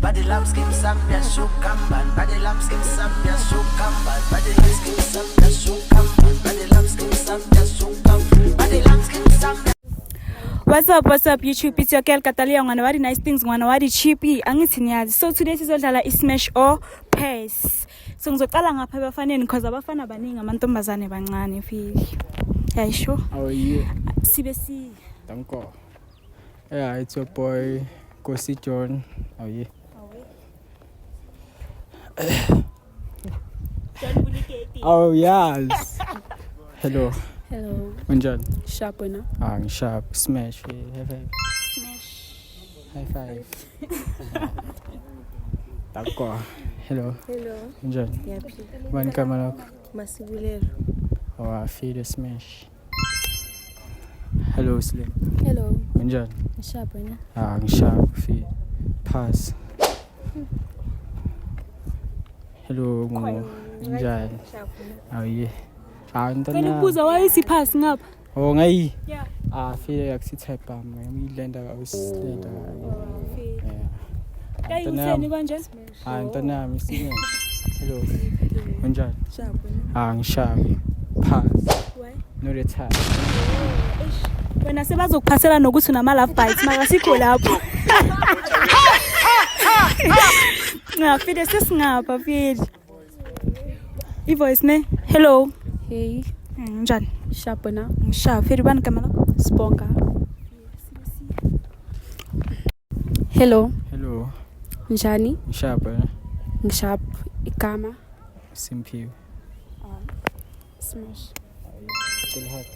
Body lambskin sambia shukamban. Body lambskin sambia shukamban. Body lambskin sambia shukamban. Body lambskin sambia shukamban. Body lambskin sambia. What's up YouTube? It's your girl Katalia. Ngwanawadi nice things ngwanawadi chippy angithinyazi. So today sizodlala ismash or pass. So ngizoqala ngapha ebafaneni because abafana baningi amantombazane bancane feel. Yeah, sure. Oh yeah. CBC. Danko. Yeah, it's your boy Kosi John. Oh yeah. Oh yes. Hello. Hello. Unjan. Sharp winner. Sharp. Smash. High five. Smash. High five. Danko. Hello. Hello. Unjan. Yep. One camera. Masibulelo. Oh, I feel the smash. Hello, Slim. Hello. Unjan. Sharp winner. Sharp. Feel. Pass. Hello, Mo. Unjan. Sharp winner. Oh yeah. Kani buza wayisi pass ngapha? Oh ngayi. Yeah. Feel akusitype ngiyilenda usilenda. Kayi utheni kanje? Ntanami sime. Hello. Unjani? Sharp winner. Ngishabi. Pass. Why? No retire. Wena sebazokuphasela nokuthi unama love bites maka sikho lapho. Ngafide sesingapha feel. Ivoice ne? Hello. Hey. Njani? Sharp winner. Sharp. Feel bani kama lakho? Sponga. Hello. Hello. Njani? Ngishaba. Ngishap. Igama. Simpiwe. Smash. Still hot.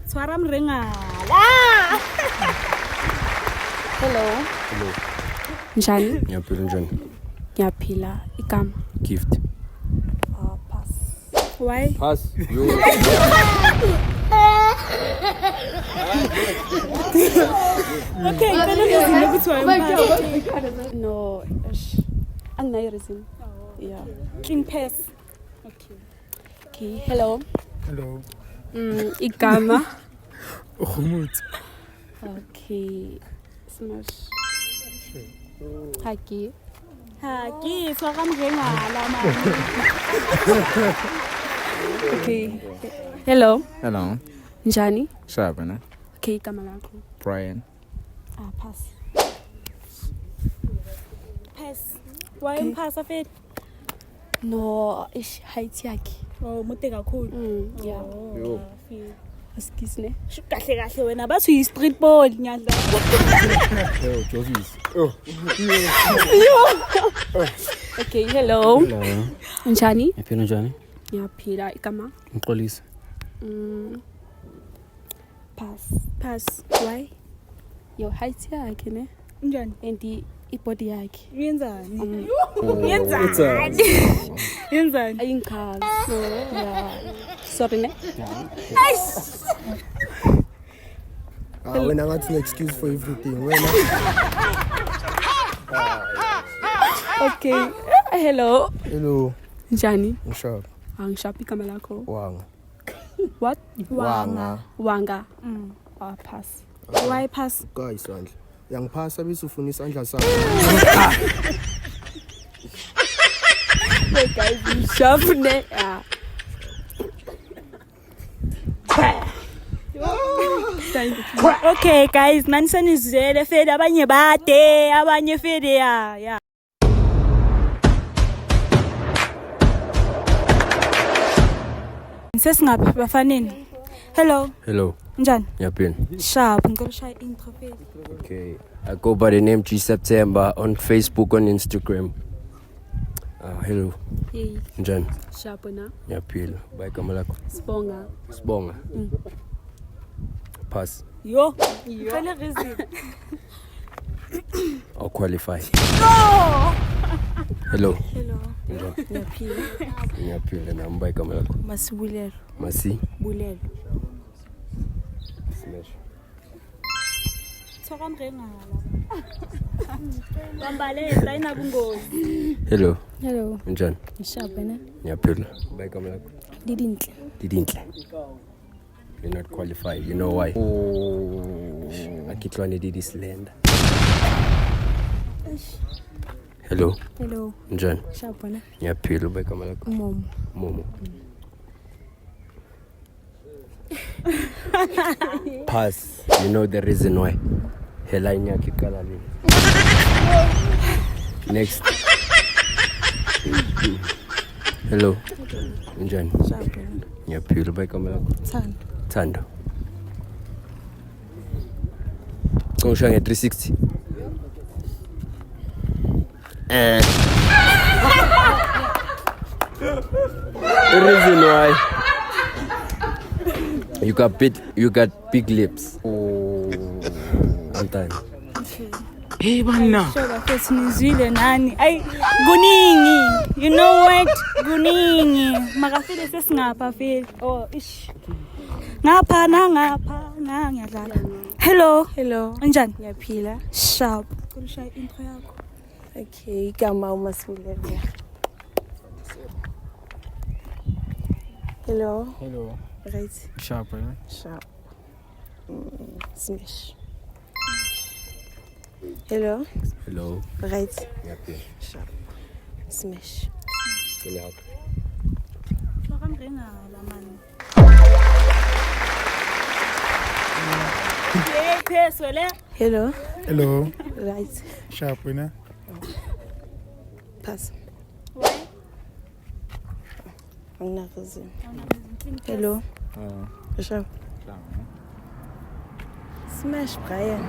Swara mringala. Hello. Hello. Njani? Ngiyaphila njani? Ngiyaphila. Igama. Gift. Pass. Why? Pass. Yo. Okay, kana ngizinto ukuthi wayempass. No. Anginayo reason. Yeah. King pass. Okay. Hello. Hello. Igama. Khumut. Okay. Smash. Haki. Haki, swara mringala man. Okay. Hello. Hello. Njani? Sharp, ne? Okay, igama lakho. Brian. Pass. Pass. Why impass afet? No, height yakhe. Oh, mude kakhulu. Yeah. Yo. Excuse me. Kahle kahle wena bathi yi street ball nyandla. Yo, Joseph. Okay, hello. Hello. Njani? Ngiyaphila njani? Ngiyaphila. Igama? Ngixolisa. Pass. Why? Yo height yakhe ne? Njani? And ibody yakhe. Yenzani? Yenzani? Yenzani? Ayinkazi. Yeah. Sorry ne? When I got an excuse for everything. When Okay. Hello. Hello. Njani? Sharp. Angishaphi igama lakho. Wanga. What? Wanga. Pass. Why pass? Ka isandla. Yangiphasa bese ufuna isandla sakho. Hey guys, you sharp ne? Yeah. Okay guys, manisanizele fede abanye bade, abanye fede ya. Sesingapha bafaneni. Hello. Hello. Njani? Ngiyaphila. Sharp, ngicela ushaya intro fede. Okay. I go by the name G September on Facebook, on Instagram. Hello. Hey. Njani? Sharp winner. Ngiyaphila. Igama lakho? Sponga. Sibonga. Pass. Yo. Ngicela reason. Or qualify. No. Hello. Hello. Njani? Ngiyaphila. Ngiyaphila nami igama lakho? Masibulelo. Masi. Bulelo. Smash. Swara mringala. Bambalela ina bungozi. Hello. Hello. Njani? Sharp ne? Ngiyaphila. Igama lakho? Didintle. Didintle. You're not qualified. You know why? I keep trying to do this land. Hello. Hello. Njani? Sharp wena. Ngiyaphila ube igama lakho? Momo. Momo. Pass. You know the reason why. Headline yakhe iqala nini? Next. Hello. Njani? Sharp wena. Ngiyaphila ube igama lakho? Thando. Thando. Kongisho nge 360. The reason why you got big lips. Oh, I'm done. Hey bana. Shoba face nizwile nani. Ay kuningi. You know what? Kuningi. Makafile sesingapha feel. Oh, ish. Ngapha ngiyadlala. Hello. Hello. Unjani? Ngiyaphila. Sharp. Kulisha intro yakho. Okay, igama uMasibulela. Hello. Hello. Right. Sharp wena. Sharp. Smash. Hello. Hello. Right. Ngiyaphila. Sharp. Smash. Ngiyakho. Ngingala man. Hey, pheswele. Hello. Hello, Right. sharp wena. Pass. Why? Anginazo. Hello. Sharp. Smash Brian.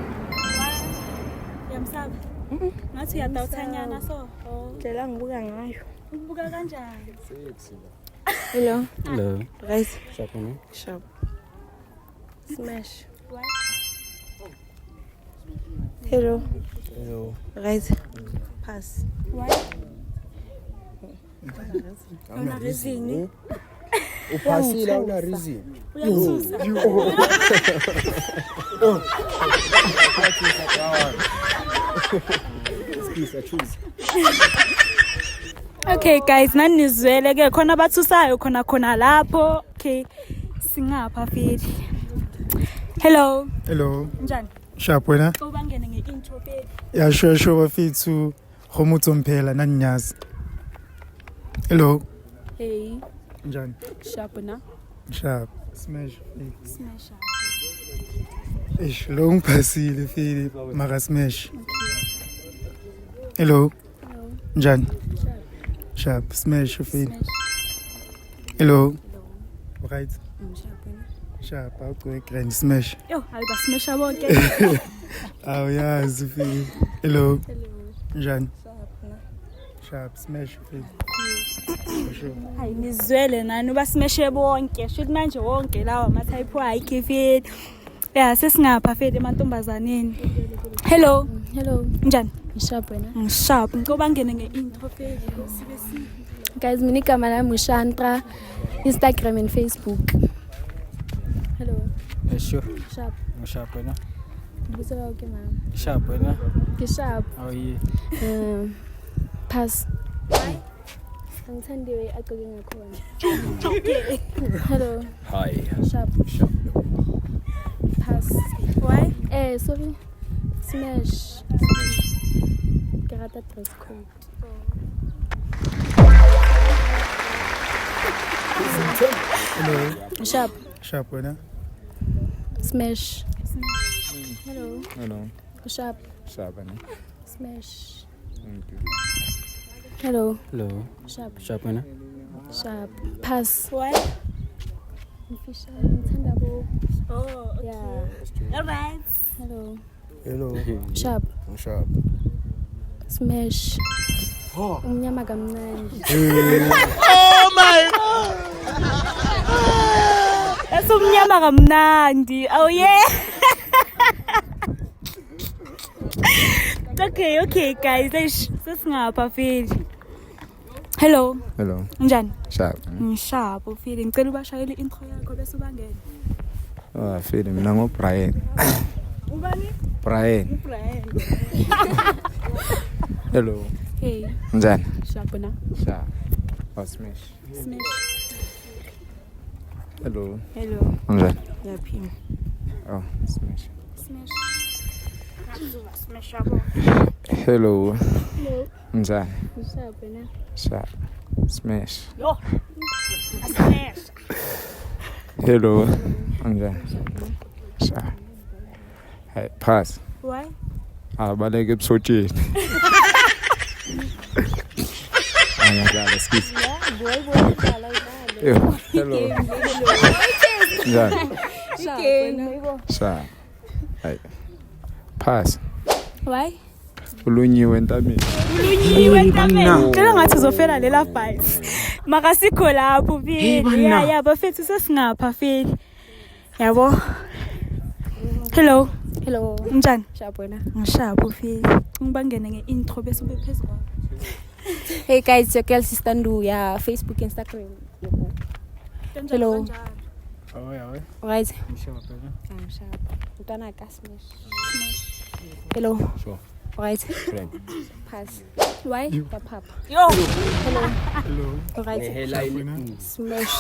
Yamsabi. Ngathi uyadawuthanyana so. Oh, Ndlela ngibuka ngayo. ubuka kanjani? Hello. Hello. Right. Sharp wena. Sharp. Smash. Why? Hello. Hello. Right. Pass. Why? Awuna reason. Uphasile awuna reason. Uyasusa. Okay guys, nanizwele ke khona bathusayo khona lapho. Okay. Singapha feli. Hello. Hello, Njani? sharp wena. Ubangene ngeintro feli. Ya sure bafethu Khomutso mphela naninyazi. Hello, Hey. njani? Sharp na. Sharp. Smash. Smash. Eish, lo ngiphasile fili maka smash. Hello. Njani? Sharp. Smash fili. Hello. Right. Sharp na. Sharp. Awugcwe grand smash. Yo, ayibasmesha bonke. Awuyazi fili. Hello. Hello. Njani? Sharp na. Sharp. Smash fili. Sure. Hayi nizwele nani basimeshe bonke. Shothi manje wonke lawa amatype wakhe feli. Yeah, sesingapha feli emantombazaneni. Hello. Hello. Njani? Sharp wena. Sharp. Ngicela bangene ngeintro feli. Sibe si. Guys, mina igama lami uShantra, Instagram and Facebook. Hello. Sure. Sharp. Sharp wena. Ngibuza konke mama. Sharp wena. Sharp. How are you? Pass. Angithandiwe agcoke ngakhona. Hello. Hi. Sharp. Sharp. Pass. Why? Sorry. Smash. Karata dress code. Hello. Sharp. Sharp wena. Smash. Hello. Hello. Sharp. Sharp wena. Smash. Thank you. Hello. Hello. Sharp. Sharp wena. Sharp. Pass. Why? Official. Ngithanda bo. Oh, okay. Yeah. All right. Hello. Hello, Sharp. sharp. Smash. Umnyama kamnandi. Esumnyama kamnandi. Oh yeah. Okay guys. Sesingapha feli. Hello. Hello. Njani? Sharp. Sharp feli. Ngicela ubashayele intro yakho bese ubangene. Oh, afili mina ngoBrian. Ubani? Brian. Brian. Hello. Hey. Njani? Sharp na. Sharp. Oh, smash. Smash. Hello. Hello. Njani? Yaphima. Oh, smash. Smash. Smash up. Hello. Hello. Njani? Sharp wena. Sharp. Smash. Yo. Smash. Hello. Njani? Sharp. Hey, pass. Why? Abaleke ebusotsheni. Ayadlala skis. Yo, hello. Njani? Sharp wena. Sharp. Hey. Pass. Why? Ulunyiwe entameni. Ulunyiwe entameni. Cela ngathi uzofela lela fight. Makasikho lapho vini. Ya bafethu sesingapha vini. Yabo. Hello. Hello. Njani? Sharp wena. Ngishapho vini. Ngibangene ngeintro bese ube phezulu. Hey guys, it's your girl Sister Ndu ya Facebook, Instagram. Hello. Oh yeah, we. Right. Mshapha na. I'm sharp. Mntwana ka Smash. Hello. Sure. Right. Friend. Pass. Why? Ka papa. Yo. Hello. Hello. Right. Headline. Smash.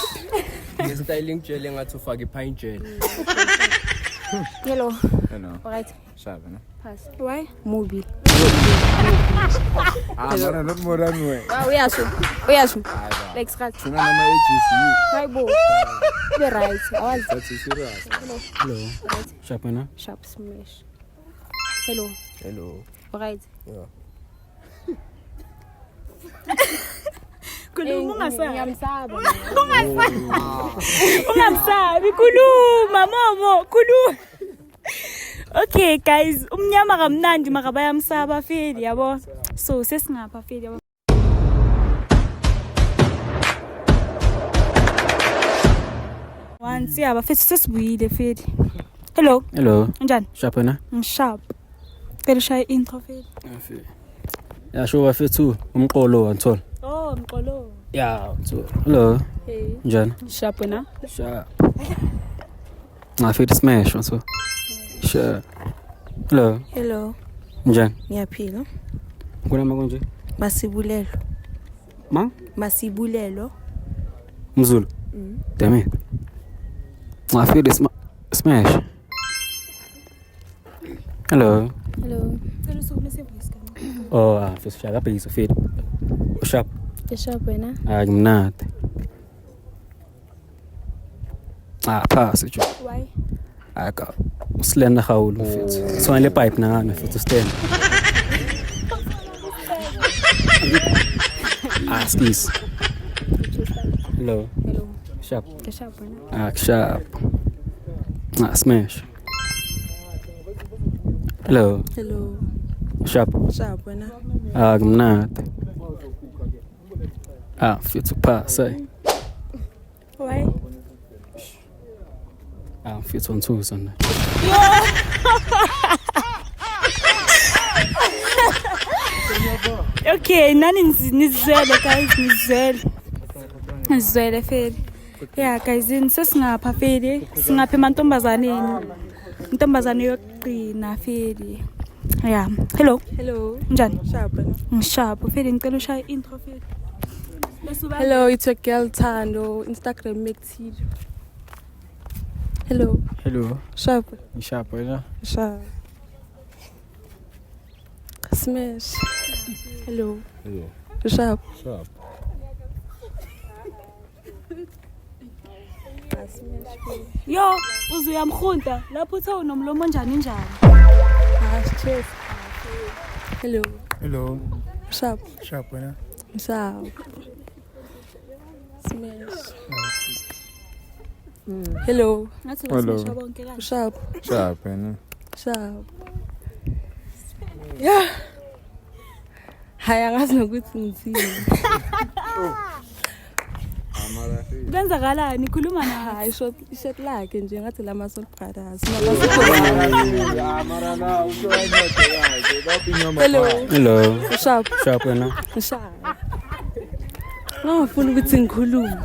Styling gel engathi ufake pine gel. Hello. Hello. Right. Sharp, no? Pass. Why? Mobile. Mara not more than way. Uyasho. Like scratch. Tuna nama ages. Hayibo. Be right. Awazi. That's serious. Hello. Sharp na. Sharp Smash. Hello. Hello. Right. Yeah. Khuluma ungasabi. Ngiyamsaba. Ungasabi khuluma momo khuluma. Okay guys, umnyama kamnandi makabayamsaba feli yabo. So sesingapha feli yabo. Once abafethu sesibuyile feli. Hello. Hello. Njani? Sharp na. Ngishap. Phela shaya intro feli. Ya sho bafethu umqolo wanthola. Oh, mqolo. Yeah, so. Hello. Hey. Njani? Sharp na. Sharp. Ngafika smash so. Sure. Hello. Hello. Njani? Ngiyaphila. Kunama konje? Masibulelo. Ma? Masibulelo. Mzulu. Damn it. Ngafika smash. Hello. Hello. Cela usukumese voice kana. Oh, fisa shaka pizza fit. Sharp. Sharp wena. Ngimnati. Pass it. Why? Aka. Slender hawulu fit. So ile pipe na ngane fit stand. Skis. Hello. Hello. Sharp. Sharp wena. Sharp. Smash. Hello. Hello. Sharp. Sharp wena. Ngimnati. Fit to pass. Why? Fit on two Sunday. Okay, nani nizwele guys, nizwele feli. Yeah guys, sesingapha feli, singapha emantombazaneni. Intombazane yokuqina feli. Yeah. Hello. Hello. Njani? Sharp wena. Ngishapho feli ngicela ushaya intro feli. Hello, it's your girl Thando. Instagram Mexid. Hello. Hello. Sharp. Sharp wena. Sharp. Smash. Hello. Hello. Sharp. Sharp. Yo, uzuyamkhunta lapho uthe unomlomo njani. Chef. Hello. Hello. Sharp. Sharp wena. Sharp. Smash. Hello. Ngathi Hello. usisho bonke kahle. Sharp. Sharp, no? Sharp. Yeah. Hayi angazi nokuthi ngithini. Kwenzakalani khuluma na. Hayi shot lakhe nje ngathi la Mason Brothers. Hello. Hello. Sharp. Sharp wena. Sharp. Ngafuna ukuthi ngikhulume.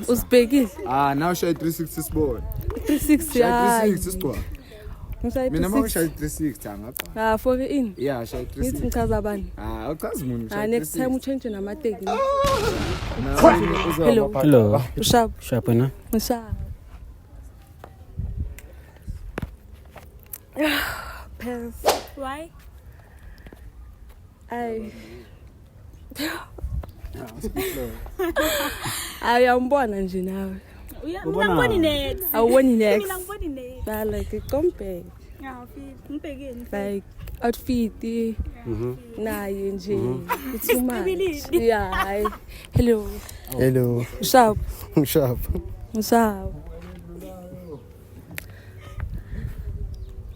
Usibhekile. Now shaya 360 sport. 360 Shaya hayi. 360 sport. Ngishaya Mina 360. mawushaya 360 angapha. For in. Yeah, shaya Ngithi 360. ngichaza bani? Uchaza umuntu. Next time uchange namateki. Hello. Hello. Sharp. Sharp wena. Sharp. Pass. Why? Ayambona nje nawe. Mina ngiboni next. Awuboni next. Mina ngiboni next. Ba like compare. Ngibhekeni. Like outfit naye nje. It's too much. Yeah. Hello. Hello. Sharp. Sharp. Sharp.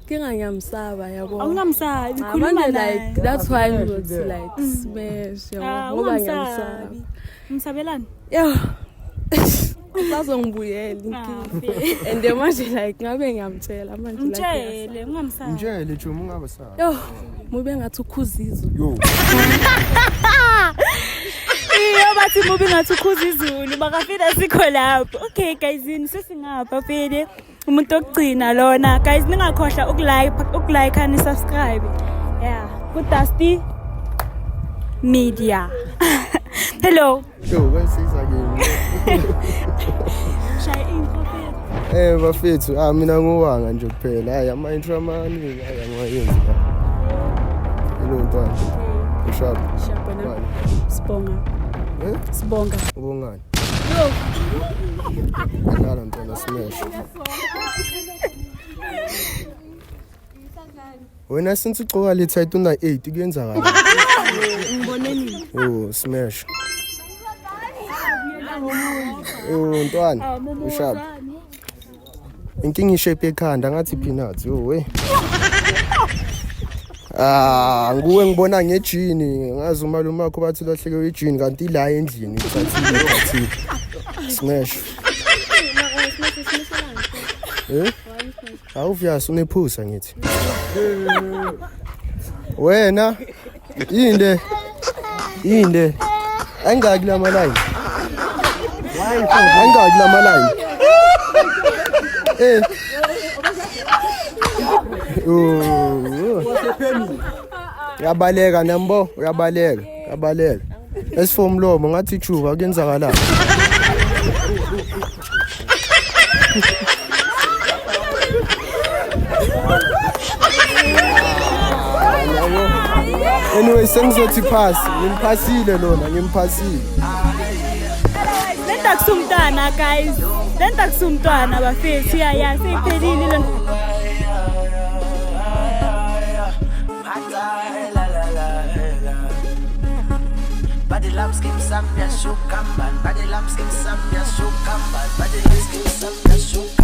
Ngiyamsaba yabo. Awungamsabi khuluma Manje naye. like that's why I'm going to like smash yabo. Ngoba ngiyamsaba. Umsabelani? Yeah. Bazongibuyela inkinga. And manje like ngabe ngiyamtshela manje like. Mtshele ungamsabi. Mtshele Juma ungabasaba. Yo, mube ngathi ukhuzizwe. Yo. Iyo bathi mubi ngathi ukhuza izulu bakafika sikho lapho. Okay guys, sesingapha phela. Umuntu ogcina lona. Guys, ningakhohlwa ukulike and subscribe. Yeah, ku Dusty Media. Hello. Yo, bayisiza kimi. Shaya intro phela. Bafethu, mina ngowanga nje kuphela. Hayi ama intro amaningi ayayenza. Hello ntwana. Sharp. Shabana. Sibonga. Sibonga. Ubongani? Yo. Ngala ntwana smash. Wena since ucoka le tight una 8 kuyenzakala. Ngibone nini? Oh, smash. Oh, ntwana. Sharp. Inkingi shape ekhanda ngathi peanuts. Yo we. Nguwe ngibona ngejini ngazi umalume wakho bathi lahlekelwe ijini kanti la endlini uthathile. Smash. Awuvyasi unephusa ngithi. Wena inde angaki la line. Angaki la line. Uyabaleka nambo, uyabaleka. Esifomlomo ngathi ijuba kuyenzakala. Anyway, sengizothi pass, ngimphasile lona, ngimphasile. Lenta kusumntwana guys. Lenta kusumntwana bafethu. Yeah, seyiphelile le. Body lamb skin some ya shook come bad. Body lamb skin some ya shook come bad. Body lamb skin some ya shook